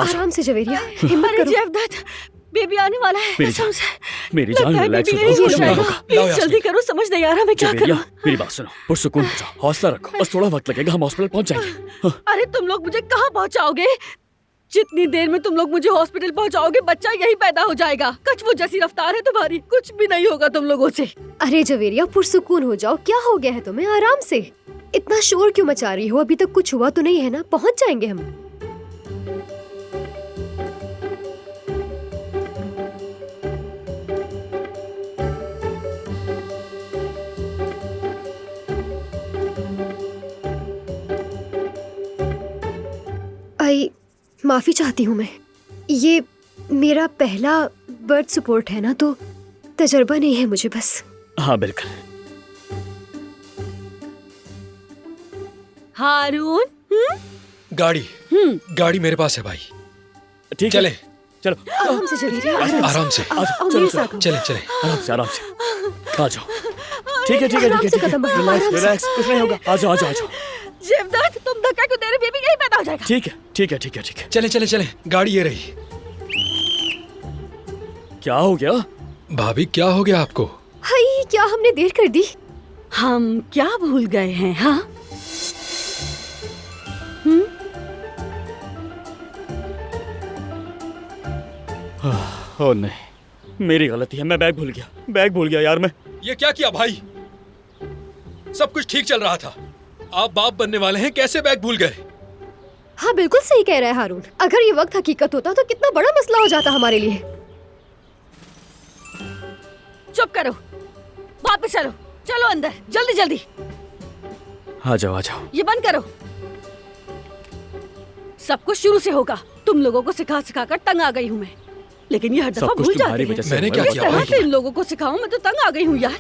आराम से जवेरिया, हिम्मत करो। जेवदत्त, बेबी आने वाला है। कसम से। मेरी लगता जान, है रिलैक्स बेबी हो यही जाओ, कुछ नहीं होगा। होगा। प्लीज जल्दी करो, समझ नहीं आ रहा मैं क्या जवेरिया, करूं। मेरी बात सुनो, पुरसुकून हो जाओ, हौसला रखो, बस थोड़ा वक्त लगेगा, हम हॉस्पिटल पहुंच जाएंगे। अरे तुम लोग मुझे कहाँ पहुँचाओगे? जितनी देर में तुम लोग मुझे हॉस्पिटल पहुँचाओगे, बच्चा यही पैदा हो जाएगा। कछुओं जैसी रफ्तार है तुम्हारी, कुछ भी नहीं होगा तुम लोगों से। अरे जवेरिया, पुरसुकून हो जाओ, क्या हो गया है तुम्हें? आराम से। इतना शोर क्यों मचा रही हो? अभी तक कुछ हुआ तो नहीं है ना? पहुंच जाएंगे हम। माफी चाहती हूँ मैं। ये मेरा पहला बर्थ सपोर्ट है ना, तो तजर्बा नहीं है मुझे बस। हाँ बिल्कुल। हारून, गाड़ी मेरे पास है भाई। ठीक चले। है, चलो आराम से चलिए, आराम से। आओ मेरे साथ। चले। आराम से आ जाओ। ठीक है आराम से कदम बढ़ाओ, आराम से। रिलैक्स, कुछ नहीं होगा, आ जाओ। जेवदत्त, तुम धक्का क्यों दे रहे? बेबी यही पैदा हो जाएगा। ठीक है। चले। गाड़ी ये रही। क्या हो गया? भाभी क्या हो गया आपको? हाय, क्या हमने देर कर दी? हम क्या भूल गए हैं? हाँ, ओह नहीं, मेरी गलती है, मैं बैग भूल गया यार मैं। ये क्या किया भाई? सब कुछ ठीक चल रहा था, आप बाप बनने वाले हैं, कैसे बैग भूल गए? हाँ बिल्कुल सही कह रहा है हारून। अगर ये वक्त हकीकत होता तो कितना बड़ा मसला हो जाता हमारे लिए। चुप करो, वापस चलो अंदर, जल्दी। आ जाओ। ये बंद करो। सब कुछ शुरू से होगा। तुम लोगों को सिखा कर तंग आ गई हूँ मैं, लेकिन ये हर दफा सब कुछ भूल तुम्हारी जाते वजह हैं। से मैंने हुआ क्या है, किस किया तरह भाई? से इन लोगों को सिखाऊं? मैं तो तंग आ गई हूँ यार।